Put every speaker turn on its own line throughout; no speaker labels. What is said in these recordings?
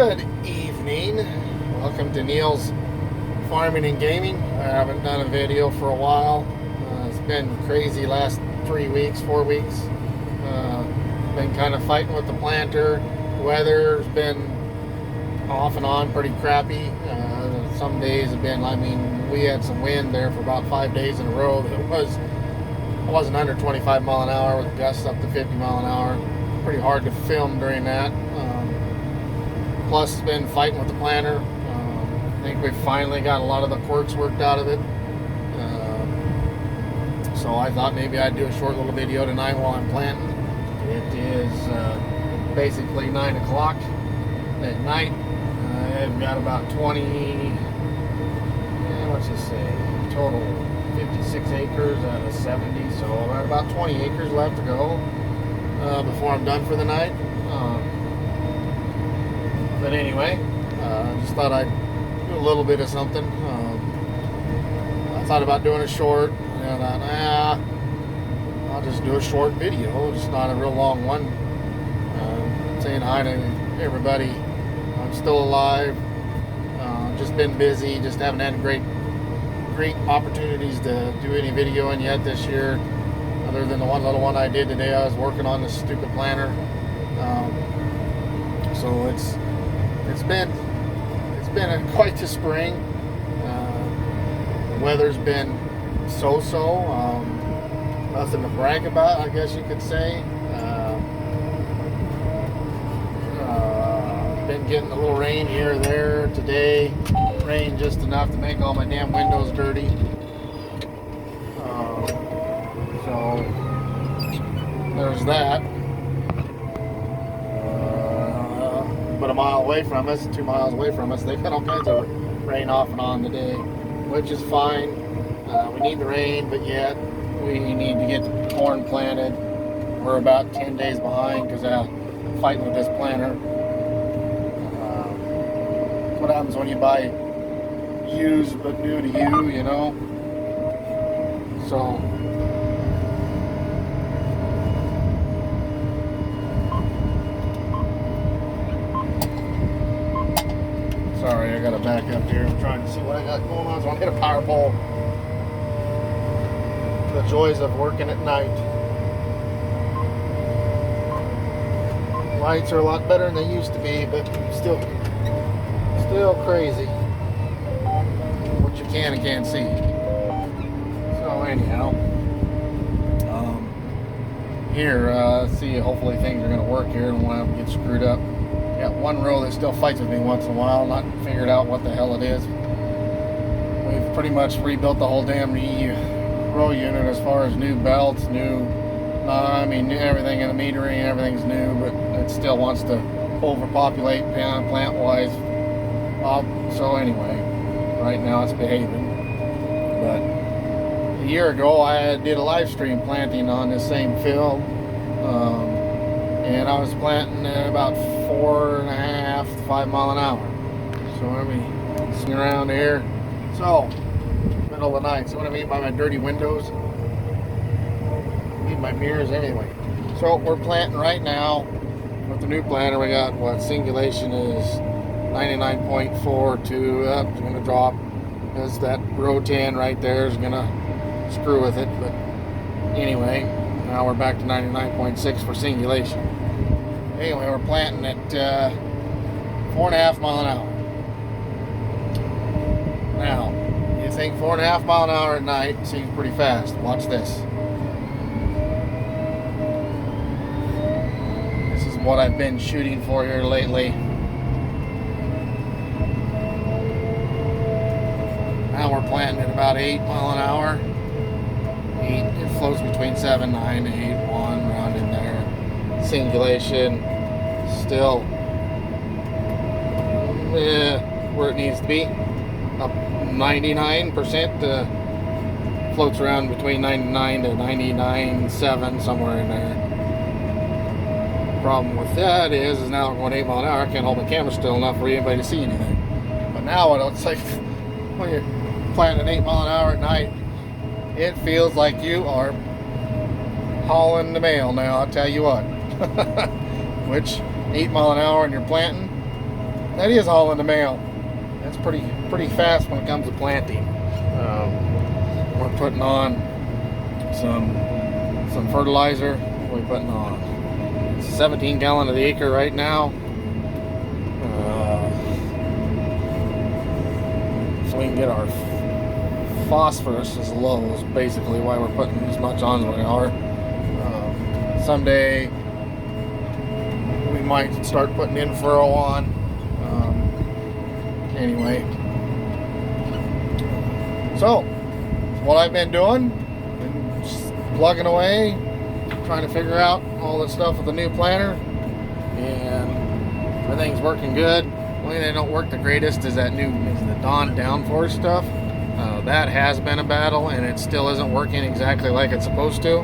Good evening. Welcome to Neals Farming and Gaming. I haven't done a video for a while. It's been crazy last 3 weeks, 4 weeks. Been kind of fighting with the planter. The weather's been off and on pretty crappy. Some days have been, we had some wind there for about 5 days in a row that wasn't under 25 mile an hour with gusts up to 50 mile an hour. Pretty hard to film during that. Plus, been fighting with the planter. I think we've finally got a lot of the quirks worked out of it. So I thought maybe I'd do a short little video tonight while I'm planting. It is basically 9 o'clock at night. I've got about 20, let's just say, total 56 acres out of 70. So I've got about 20 acres left to go before I'm done for the night. But anyway, just thought I'd do a little bit of something. I thought about doing a short, and I thought, I'll just do a short video, just not a real long one. Saying hi to everybody. I'm still alive. Just been busy. Just haven't had great opportunities to do any videoing yet this year, other than the one little one I did today. I was working on this stupid planter. So it's been quite the spring. The weather's been so-so. Nothing to brag about, I guess you could say. Been getting a little rain here or there today. Rain just enough to make all my damn windows dirty. So there's that. But a mile away from us, 2 miles away from us, they've got all kinds of rain off and on today, which is fine. We need the rain, but yet we need to get the corn planted. We're about 10 days behind because I'm fighting with this planter. What happens when you buy used but new to you, you know? So sorry, I gotta back up here. I'm trying to see what I got going on. So I'm gonna hit a power pole. The joys of working at night. Lights are a lot better than they used to be, but still crazy what you can and can't see. So anyhow, here, see, hopefully things are gonna work here and won't have to get screwed up. Got one row that still fights with me once in a while, not figured out what the hell it is. We've pretty much rebuilt the whole damn row unit as far as new belts, everything in the metering, everything's new, but it still wants to overpopulate plant-wise. So anyway, right now it's behaving. But a year ago I did a live stream planting on this same field. And I was planting at about 4.5 to 5 mile an hour. So let me swing around here. So, middle of the night. So what I mean by my dirty windows, I need my mirrors anyway. So we're planting right now with the new planter. We got what singulation is 99.42. It's going to drop because that row 10 right there is going to screw with it. But anyway, now we're back to 99.6 for singulation. Anyway, we're planting at 4.5 mile an hour. Now, you think 4.5 mile an hour at night seems pretty fast. Watch this. This is what I've been shooting for here lately. Now we're planting at about 8 mile an hour. It floats between 7, 9, 8, 1, around in there. Singulation still where it needs to be, up 99%. Floats around between 99 to 99.7, somewhere in there. Problem with that is now we're going 8 mile an hour. I can't hold my camera still enough for anybody to see anything. But now it looks like when you're planting at 8 mile an hour at night, it feels like you are hauling the mail now, I'll tell you what. Which 8 mile an hour and you're planting, that is all in the mail. That's pretty fast when it comes to planting. We're putting on some fertilizer. We're putting on 17 gallon of the acre right now. So we can get our phosphorus as low is basically why we're putting as much on as we are. Someday we might start putting in furrow on. Anyway, so what I've been doing, been just plugging away, trying to figure out all the stuff with the new planter, and everything's working good. Only thing that don't work the greatest is the Dawn downforce stuff. That has been a battle, and it still isn't working exactly like it's supposed to.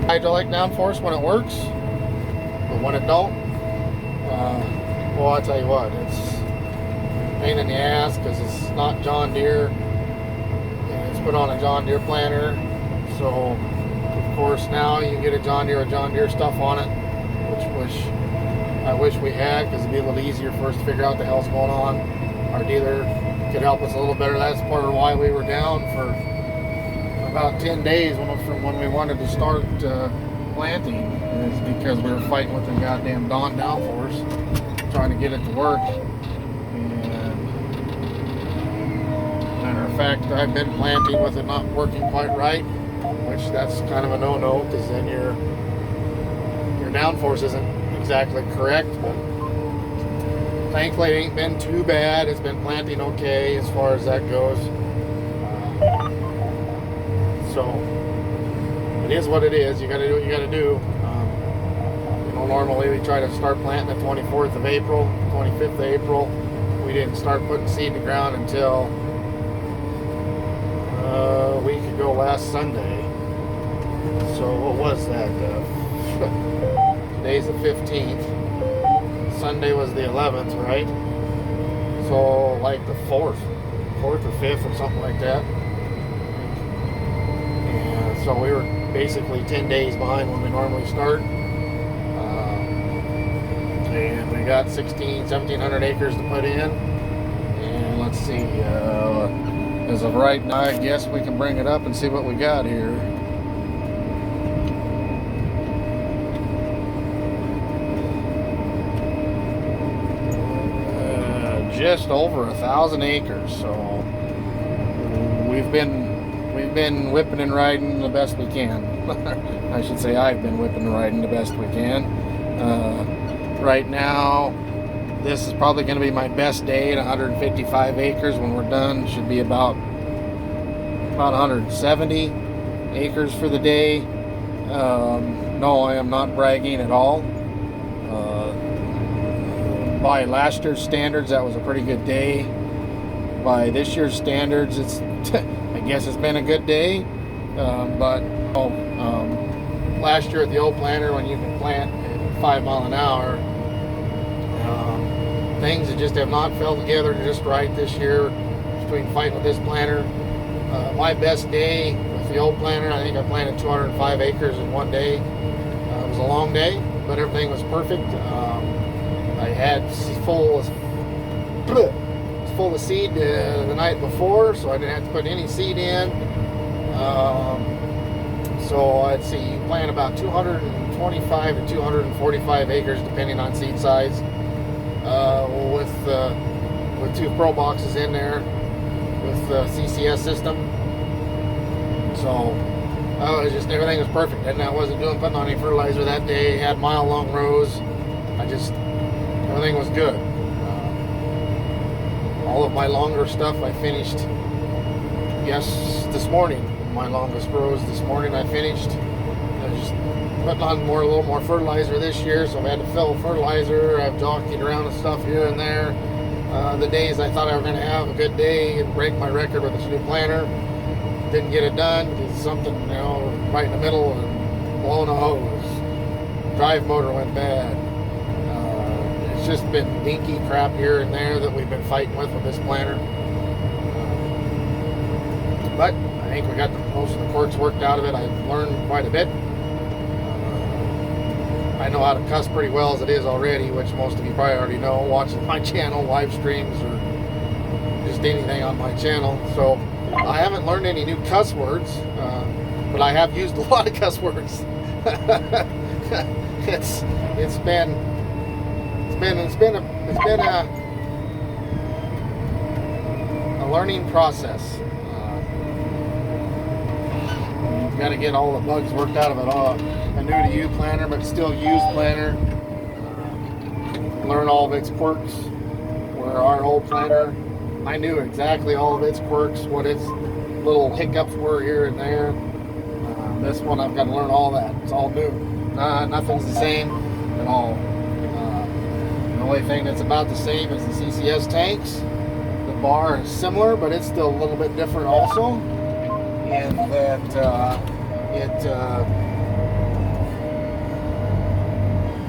Hydraulic downforce when it works, but when it don't, well, I'll tell you what, it's a pain in the ass because it's not John Deere, and it's put on a John Deere planter. So, of course, now you get a John Deere stuff on it, which I wish we had, because it'd be a little easier for us to figure out the hell's going on. Our dealer could help us a little better. That's part of why we were down for about 10 days from when we wanted to start planting, is because we were fighting with the goddamn Dawn downforce, trying to get it to work. And matter of fact, I've been planting with it not working quite right, which that's kind of a no-no, because then your downforce isn't exactly correct. But thankfully it ain't been too bad. It's been planting okay as far as that goes. So it is what it is. You got to do what you got to do. Normally we try to start planting the 24th of April, 25th of April. We didn't start putting seed in the ground until a week ago last Sunday. So what was that? Today's the 15th. Sunday was the 11th, right? So like the 4th or 5th or something like that. And so we were basically 10 days behind when we normally start. And we got 1,700 acres to put in. And let's see, as of right now, I guess we can bring it up and see what we got here. Just over 1,000 acres. So we've been whipping and riding the best we can. I should say I've been whipping and riding the best we can. Right now, this is probably going to be my best day at 155 acres. When we're done, should be about 170 acres for the day. No, I am not bragging at all. By last year's standards, that was a pretty good day. By this year's standards, I guess it's been a good day. But last year at the old planter, when you can plant at 5 miles an hour, things that just have not fell together just right this year between fighting with this planter. My best day with the old planter, I think I planted 205 acres in one day. It was a long day, but everything was perfect. I had full of seed the night before, so I didn't have to put any seed in. So I'd see you plant about 225 to 245 acres depending on seed size, with 2 Pro boxes in there with the CCS system. So it was just, everything was perfect, and I wasn't putting on any fertilizer that day. Had mile-long rows. Everything was good. All of my longer stuff I finished this morning. My longest rows this morning I finished. I was just putting on a little more fertilizer this year, so I had to fill fertilizer. I've jockeyed around and stuff here and there. The days I thought I was going to have a good day and break my record with this new planter, didn't get it done because something, right in the middle and blowing a hose. Drive motor went bad. It's just been dinky crap here and there that we've been fighting with this planter. But I think we got most of the quirks worked out of it. I've learned quite a bit. I know how to cuss pretty well as it is already, which most of you probably already know, watching my channel, live streams, or just anything on my channel. So I haven't learned any new cuss words, but I have used a lot of cuss words. it's been a learning process. You've got to get all the bugs worked out of it all. A new to you planter, but still used planter. Learn all of its quirks. Where our old planter, I knew exactly all of its quirks, what its little hiccups were here and there. This one I've got to learn all that. It's all new. Nothing's the same at all. The only thing that's about the same is the CCS tanks. The bar is similar, but it's still a little bit different also. And that it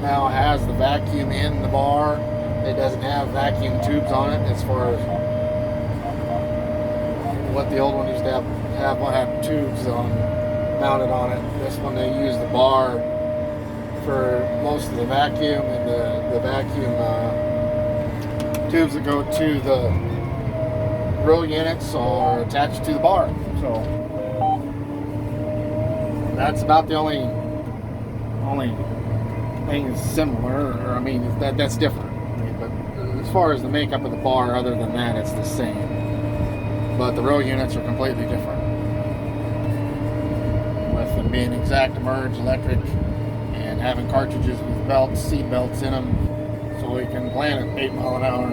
now has the vacuum in the bar. It doesn't have vacuum tubes on it as far as what the old one used to have tubes mounted on it. This one they use the bar for most of the vacuum, and the vacuum tubes that go to the grill units are attached to the bar. So that's about the only thing that's similar, or I mean that's different. But as far as the makeup of the bar, other than that, it's the same. But the row units are completely different, with them being exact emerge electric and having cartridges with belts, seat belts in them, so we can plant at 8 mile an hour.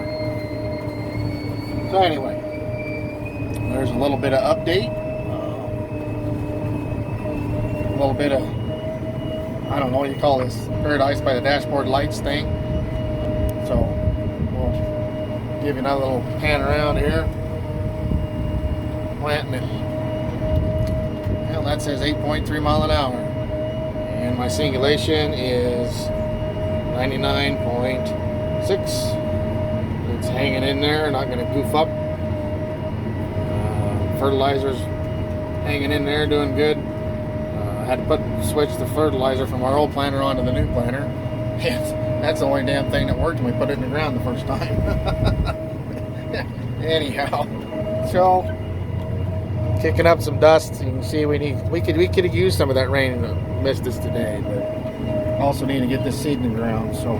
So anyway, there's a little bit of update, a little bit of, I don't know what you call this, paradise by the dashboard lights thing. So we'll give you another little pan around here. Planting it. Well, that says 8.3 mile an hour. And my singulation is 99.6. It's hanging in there, not going to goof up. Fertilizer's hanging in there, doing good. I had to switch the fertilizer from our old planter onto the new planter. That's the only damn thing that worked when we put it in the ground the first time. Anyhow, so kicking up some dust. You can see we could have used some of that rain that missed us today, but also need to get this seed in the ground. So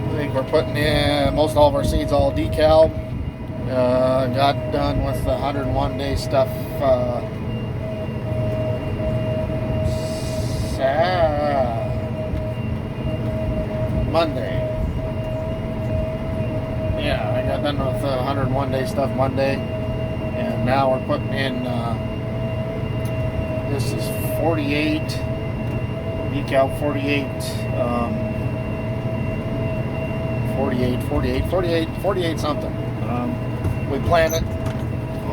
I think we're putting in most all of our seeds all decal. Got done with the 101 day stuff Monday. Yeah, I got done with the 101 day stuff Monday, and now we're putting in this is 48 decal 48 48 something. We plant it a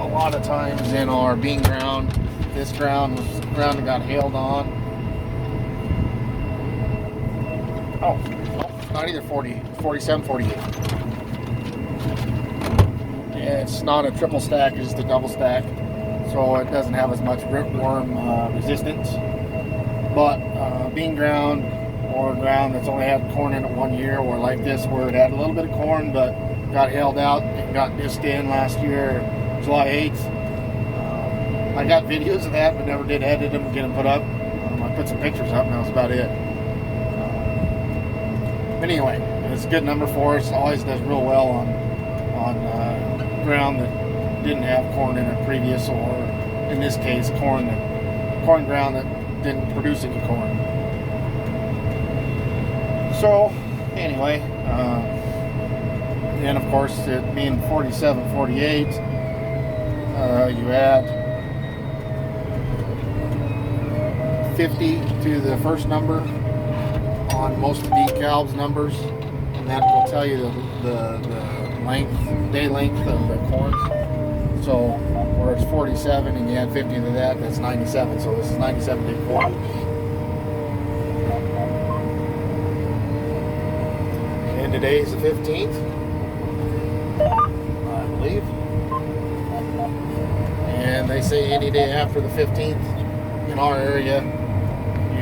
lot of times in our bean ground. This ground was the ground that got hailed on. Oh, not either 40, 47, 48. It's not a triple stack, it's just a double stack, so it doesn't have as much rootworm resistance. But bean ground, or ground that's only had corn in it 1 year, or like this where it had a little bit of corn but got hailed out and got disced in last year, July 8th. I got videos of that but never did edit them and get them put up. I put some pictures up and that was about it. Anyway, it's a good number for us. Always does real well on ground that didn't have corn in it previous, or in this case corn ground that didn't produce any corn. So anyway, and of course it being 47, 48, you add 50 to the first number on most of the decal's numbers, and that will tell you the day length of the corn. So where it's 47 and you add 50 to that, that's 97. So this is 97 day corn. And today is the 15th, I believe. And they say any day after the 15th in our area,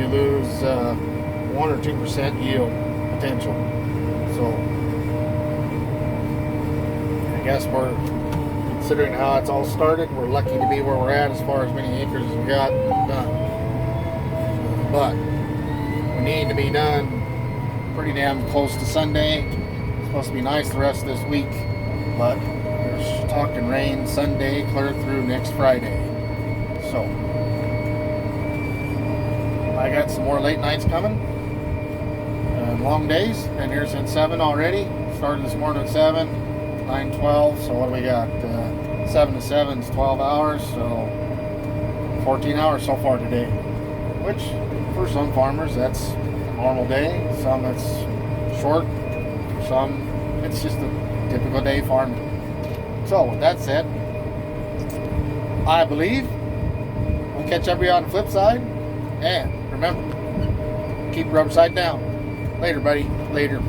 you lose 1 or 2% yield potential. So I guess we're, considering how it's all started, we're lucky to be where we're at as far as many acres as we got done. But we need to be done pretty damn close to Sunday. It's supposed to be nice the rest of this week, but there's talking rain Sunday clear through next Friday. So I got some more late nights coming and long days. Been here since 7 already. Started this morning at 7, 9, 12. So what do we got? 7 to 7 is 12 hours. So 14 hours so far today, which for some farmers that's a normal day. Some it's short. For some it's just a typical day farming. So with that said, I believe we'll catch everybody on the flip side. And remember, keep the rubber side down. Later, buddy. Later.